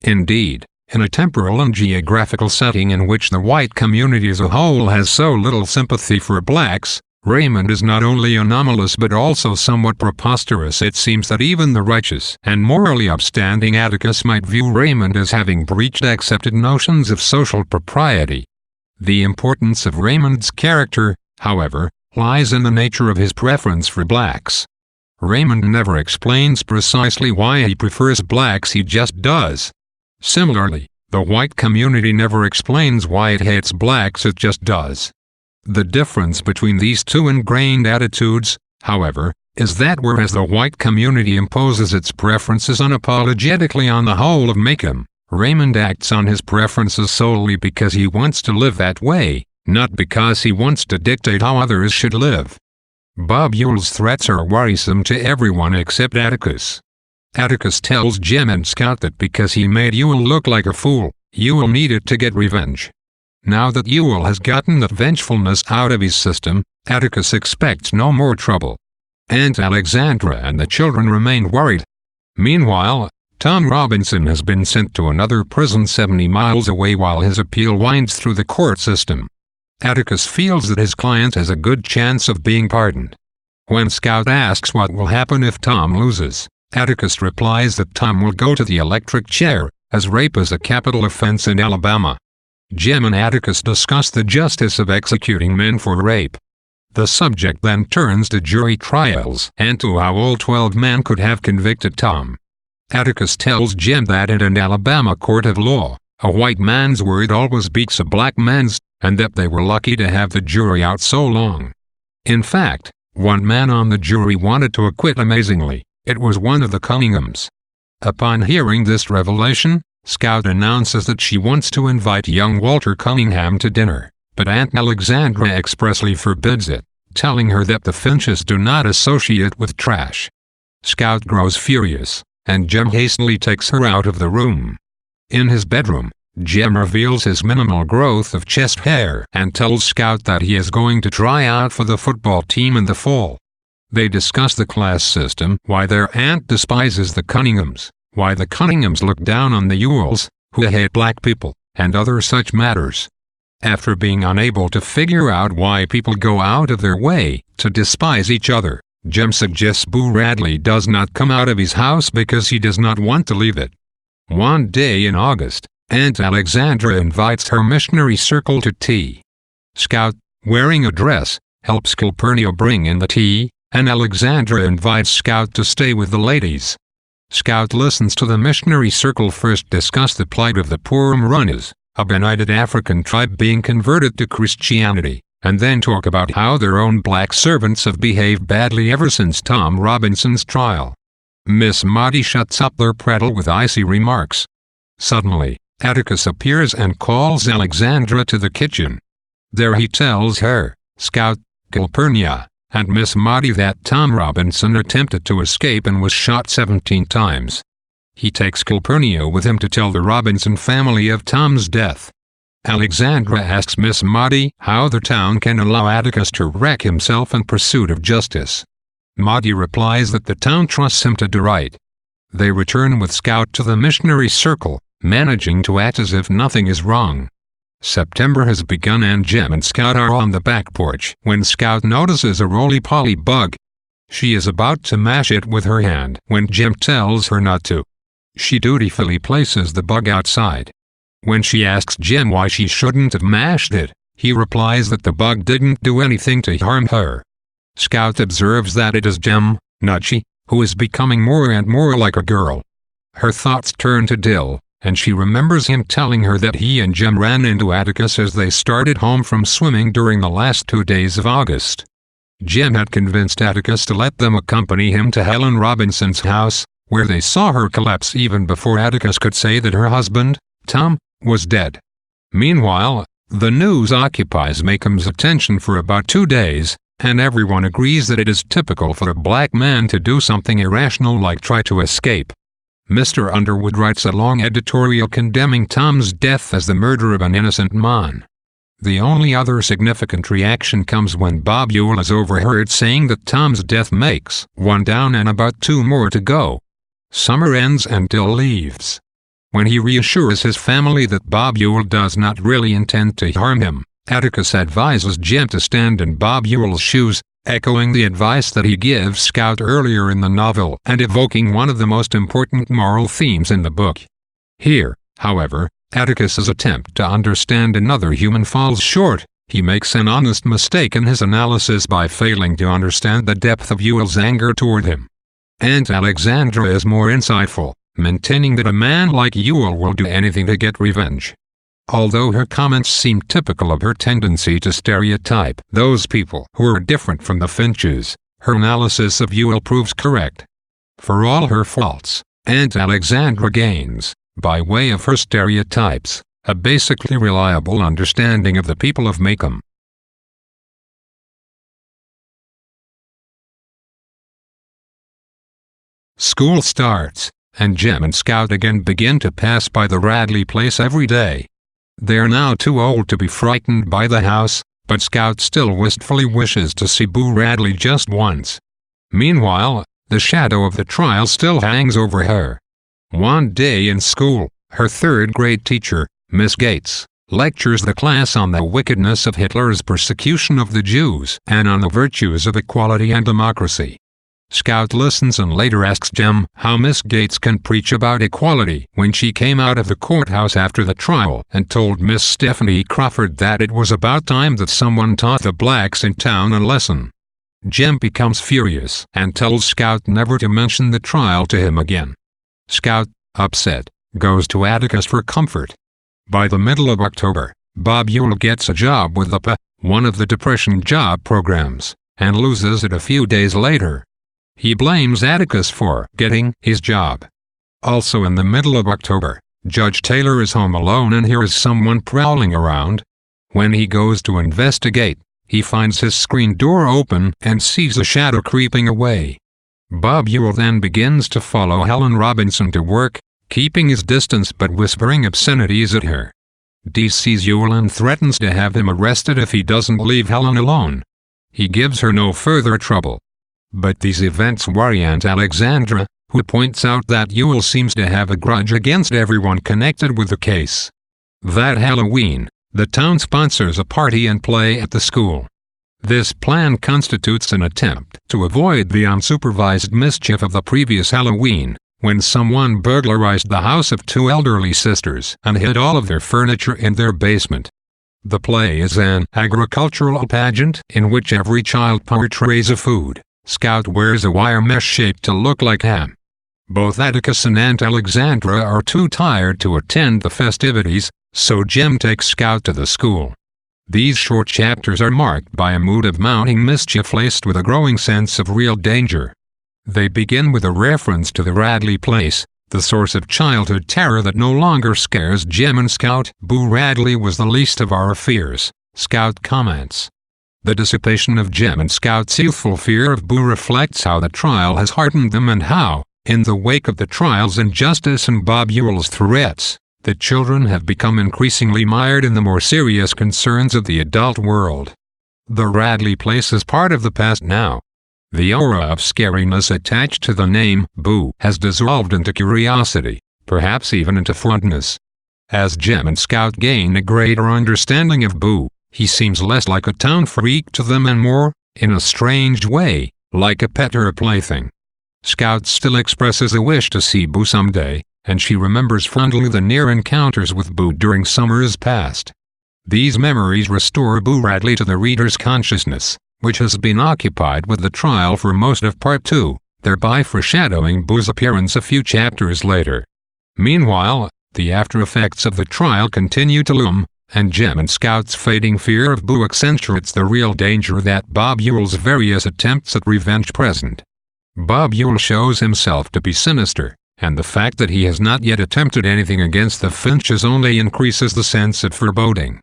Indeed, in a temporal and geographical setting in which the white community as a whole has so little sympathy for blacks, Raymond is not only anomalous but also somewhat preposterous. It seems that even the righteous and morally upstanding Atticus might view Raymond as having breached accepted notions of social propriety. The importance of Raymond's character, however, lies in the nature of his preference for blacks. Raymond never explains precisely why he prefers blacks, he just does. Similarly, the white community never explains why it hates blacks, it just does. The difference between these two ingrained attitudes, however, is that whereas the white community imposes its preferences unapologetically on the whole of Macomb, Raymond acts on his preferences solely because he wants to live that way, not because he wants to dictate how others should live. Bob Ewell's threats are worrisome to everyone except Atticus. Atticus tells Jim and Scout that because he made Ewell look like a fool, Ewell needed to get revenge. Now that Ewell has gotten the vengefulness out of his system, Atticus expects no more trouble. Aunt Alexandra and the children remain worried. Meanwhile, Tom Robinson has been sent to another prison 70 miles away while his appeal winds through the court system. Atticus feels that his client has a good chance of being pardoned. When Scout asks what will happen if Tom loses, Atticus replies that Tom will go to the electric chair, as rape is a capital offense in Alabama. Jim and Atticus discuss the justice of executing men for rape. The subject then turns to jury trials and to how all 12 men could have convicted Tom. Atticus tells Jim that in an Alabama court of law, a white man's word always beats a black man's, and that they were lucky to have the jury out so long. In fact, One man on the jury wanted to acquit amazingly. It was one of the Cunninghams. Upon hearing this revelation, Scout announces that she wants to invite young Walter Cunningham to dinner, but Aunt Alexandra expressly forbids it, telling her that the Finches do not associate with trash. Scout grows furious, and Jem hastily takes her out of the room. In his bedroom, Jem reveals his minimal growth of chest hair and tells Scout that he is going to try out for the football team in the fall. They discuss the class system, why their aunt despises the Cunninghams, why the Cunninghams look down on the Ewells, who hate black people, and other such matters. After being unable to figure out why people go out of their way to despise each other, Jem suggests Boo Radley does not come out of his house because he does not want to leave it. One day in August, Aunt Alexandra invites her missionary circle to tea. Scout, wearing a dress, helps Calpurnia bring in the tea, and Alexandra invites Scout to stay with the ladies. Scout listens to the missionary circle first discuss the plight of the poor Mrunas, a benighted African tribe being converted to Christianity, and then talk about how their own black servants have behaved badly ever since Tom Robinson's trial. Miss Maudie shuts up their prattle with icy remarks. Suddenly, Atticus appears and calls Alexandra to the kitchen. There he tells her, Scout, Calpurnia, and Miss Maudie that Tom Robinson attempted to escape and was shot 17 times. He takes Calpurnia with him to tell the Robinson family of Tom's death. Alexandra asks Miss Maudie how the town can allow Atticus to wreck himself in pursuit of justice. Maudie replies that the town trusts him to do right. They return with Scout to the missionary circle, managing to act as if nothing is wrong. September has begun and Jem and Scout are on the back porch when Scout notices a roly-poly bug. She is about to mash it with her hand when Jem tells her not to. She dutifully places the bug outside. When she asks Jem why she shouldn't have mashed it, he replies that the bug didn't do anything to harm her. Scout observes that it is Jem, not she, who is becoming more and more like a girl. Her thoughts turn to Dill, and she remembers him telling her that he and Jem ran into Atticus as they started home from swimming during the last 2 days of August. Jem had convinced Atticus to let them accompany him to Helen Robinson's house, where they saw her collapse even before Atticus could say that her husband, Tom, was dead. Meanwhile, the news occupies Mackham's attention for about 2 days, and everyone agrees that it is typical for a black man to do something irrational like try to escape. Mr. Underwood writes a long editorial condemning Tom's death as the murder of an innocent man. The only other significant reaction comes when Bob Ewell is overheard saying that Tom's death makes 1 down and about 2 more to go. Summer ends and Dill leaves. When he reassures his family that Bob Ewell does not really intend to harm him, Atticus advises Jem to stand in Bob Ewell's shoes, echoing the advice that he gives Scout earlier in the novel and evoking one of the most important moral themes in the book. Here, however, Atticus's attempt to understand another human falls short. He makes an honest mistake in his analysis by failing to understand the depth of Ewell's anger toward him. Aunt Alexandra is more insightful, maintaining that a man like Ewell will do anything to get revenge. Although her comments seem typical of her tendency to stereotype those people who are different from the Finches, her analysis of Ewell proves correct. For all her faults, Aunt Alexandra gains, by way of her stereotypes, a basically reliable understanding of the people of Macomb. School starts, and Jem and Scout again begin to pass by the Radley place every day. They are now too old to be frightened by the house, but Scout still wistfully wishes to see Boo Radley just once. Meanwhile, the shadow of the trial still hangs over her. One day in school, her 3rd grade teacher, Miss Gates, lectures the class on the wickedness of Hitler's persecution of the Jews and on the virtues of equality and democracy. Scout listens and later asks Jem how Miss Gates can preach about equality when she came out of the courthouse after the trial and told Miss Stephanie Crawford that it was about time that someone taught the blacks in town a lesson. Jem becomes furious and tells Scout never to mention the trial to him again. Scout, upset, goes to Atticus for comfort. By the middle of October, Bob Ewell gets a job with the PA, one of the Depression job programs, and loses it a few days later. He blames Atticus for getting his job. Also in the middle of October, Judge Taylor is home alone and hears someone prowling around. When he goes to investigate, he finds his screen door open and sees a shadow creeping away. Bob Ewell then begins to follow Helen Robinson to work, keeping his distance but whispering obscenities at her. Dee sees Ewell and threatens to have him arrested if he doesn't leave Helen alone. He gives her no further trouble. But these events worry Aunt Alexandra, who points out that Ewell seems to have a grudge against everyone connected with the case. That Halloween, the town sponsors a party and play at the school. This plan constitutes an attempt to avoid the unsupervised mischief of the previous Halloween, when someone burglarized the house of two elderly sisters and hid all of their furniture in their basement. The play is an agricultural pageant in which every child portrays a food. Scout wears a wire mesh shape to look like ham. Both Atticus and Aunt Alexandra are too tired to attend the festivities, so Jem takes Scout to the school. These short chapters are marked by a mood of mounting mischief laced with a growing sense of real danger. They begin with a reference to the Radley place, the source of childhood terror that no longer scares Jem and Scout. Boo Radley was the least of our fears, Scout comments. The dissipation of Jem and Scout's youthful fear of Boo reflects how the trial has hardened them and how, in the wake of the trial's injustice and Bob Ewell's threats, the children have become increasingly mired in the more serious concerns of the adult world. The Radley place is part of the past now. The aura of scariness attached to the name Boo has dissolved into curiosity, perhaps even into fondness. As Jem and Scout gain a greater understanding of Boo, he seems less like a town freak to them and more, in a strange way, like a pet or a plaything. Scout still expresses a wish to see Boo someday, and she remembers fondly the near encounters with Boo during summers past. These memories restore Boo Radley to the reader's consciousness, which has been occupied with the trial for most of Part 2, thereby foreshadowing Boo's appearance a few chapters later. Meanwhile, the after-effects of the trial continue to loom, and Jem and Scout's fading fear of Boo accentuates the real danger that Bob Ewell's various attempts at revenge present. Bob Ewell shows himself to be sinister, and the fact that he has not yet attempted anything against the Finches only increases the sense of foreboding.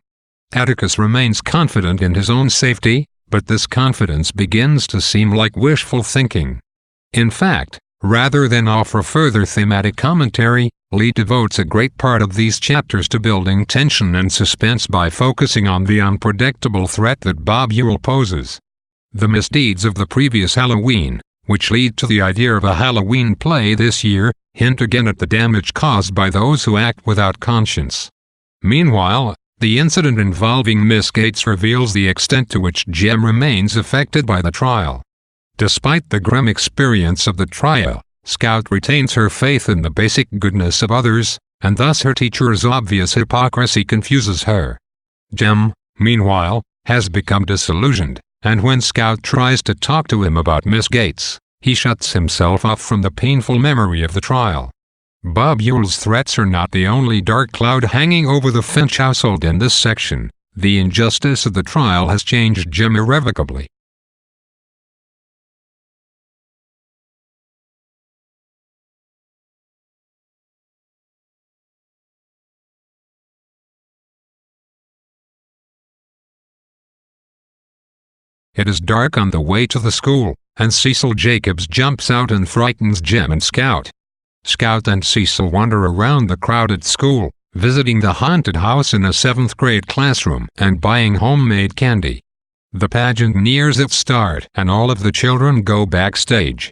Atticus remains confident in his own safety, but this confidence begins to seem like wishful thinking. In fact, rather than offer further thematic commentary, Lee devotes a great part of these chapters to building tension and suspense by focusing on the unpredictable threat that Bob Ewell poses. The misdeeds of the previous Halloween, which lead to the idea of a Halloween play this year, hint again at the damage caused by those who act without conscience. Meanwhile, the incident involving Miss Gates reveals the extent to which Jem remains affected by the trial. Despite the grim experience of the trial, Scout retains her faith in the basic goodness of others, and thus her teacher's obvious hypocrisy confuses her. Jem, meanwhile, has become disillusioned, and when Scout tries to talk to him about Miss Gates, he shuts himself off from the painful memory of the trial. Bob Ewell's threats are not the only dark cloud hanging over the Finch household in this section. The injustice of the trial has changed Jem irrevocably. It is dark on the way to the school, and Cecil Jacobs jumps out and frightens Jem and Scout. Scout and Cecil wander around the crowded school, visiting the haunted house in a 7th grade classroom and buying homemade candy. The pageant nears its start and all of the children go backstage.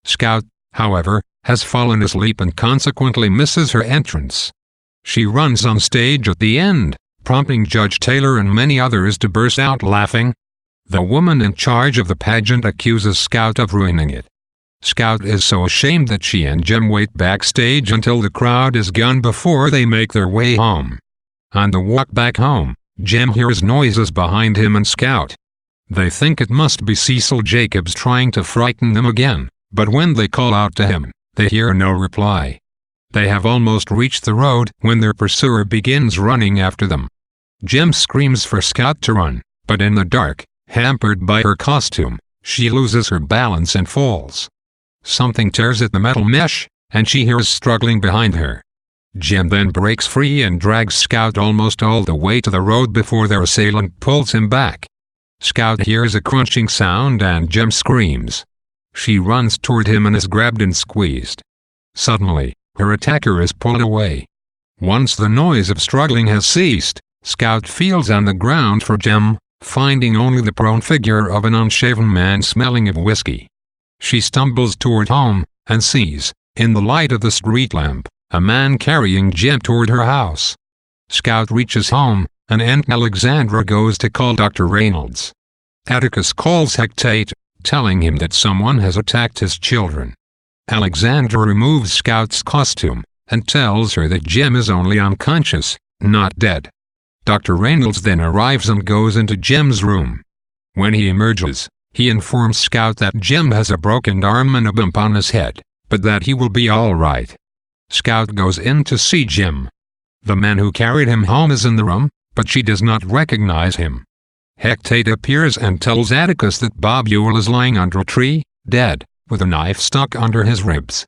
Scout, however, has fallen asleep and consequently misses her entrance. She runs on stage at the end, prompting Judge Taylor and many others to burst out laughing. The woman in charge of the pageant accuses Scout of ruining it. Scout is so ashamed that she and Jem wait backstage until the crowd is gone before they make their way home. On the walk back home, Jem hears noises behind him and Scout. They think it must be Cecil Jacobs trying to frighten them again, but when they call out to him, they hear no reply. They have almost reached the road when their pursuer begins running after them. Jem screams for Scout to run, but in the dark, hampered by her costume, She loses her balance and falls. Something tears at the metal mesh, and she hears struggling behind her. Jim then breaks free and drags Scout almost all the way to the road before their assailant pulls him back. Scout hears a crunching sound and Jim screams. She runs toward him and is grabbed and squeezed. Suddenly, her attacker is pulled away. Once the noise of struggling has ceased, Scout feels on the ground for Jim, finding only the prone figure of an unshaven man smelling of whiskey. She stumbles toward home, and sees, in the light of the street lamp, a man carrying Jim toward her house. Scout reaches home, and Aunt Alexandra goes to call Dr. Reynolds. Atticus calls Hecate, telling him that someone has attacked his children. Alexandra removes Scout's costume, and tells her that Jim is only unconscious, not dead. Dr. Reynolds then arrives and goes into Jim's room. When he emerges, he informs Scout that Jim has a broken arm and a bump on his head, but that he will be all right. Scout goes in to see Jim. The man who carried him home is in the room, but she does not recognize him. Hecate appears and tells Atticus that Bob Ewell is lying under a tree, dead, with a knife stuck under his ribs.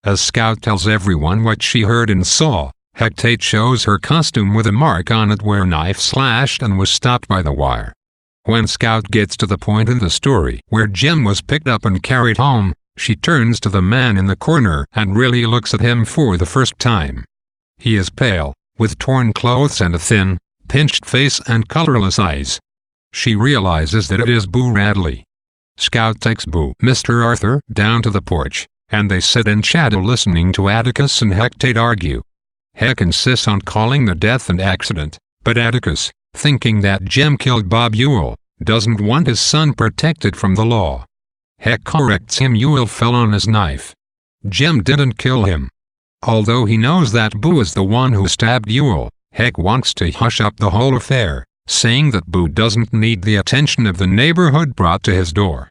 As Scout tells everyone what she heard and saw, Hecate shows her costume with a mark on it where a knife slashed and was stopped by the wire. When Scout gets to the point in the story where Jim was picked up and carried home, she turns to the man in the corner and really looks at him for the first time. He is pale, with torn clothes and a thin, pinched face and colorless eyes. She realizes that it is Boo Radley. Scout takes Boo, Mr. Arthur, down to the porch, and they sit and chat listening to Atticus and Hecate argue. Heck insists on calling the death an accident, but Atticus, thinking that Jim killed Bob Ewell, doesn't want his son protected from the law. Heck corrects him. Ewell fell on his knife. Jim didn't kill him. Although he knows that Boo is the one who stabbed Ewell, Heck wants to hush up the whole affair, saying that Boo doesn't need the attention of the neighborhood brought to his door.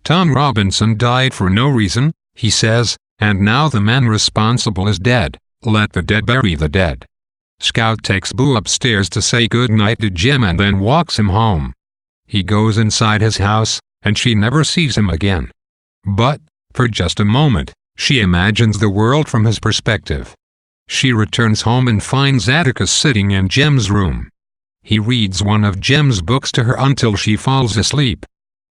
Tom Robinson died for no reason, he says, and now the man responsible is dead. Let the dead bury the dead. Scout takes Boo upstairs to say goodnight to Jim and then walks him home. He goes inside his house, and she never sees him again. But, for just a moment, she imagines the world from his perspective. She returns home and finds Atticus sitting in Jim's room. He reads one of Jim's books to her until she falls asleep,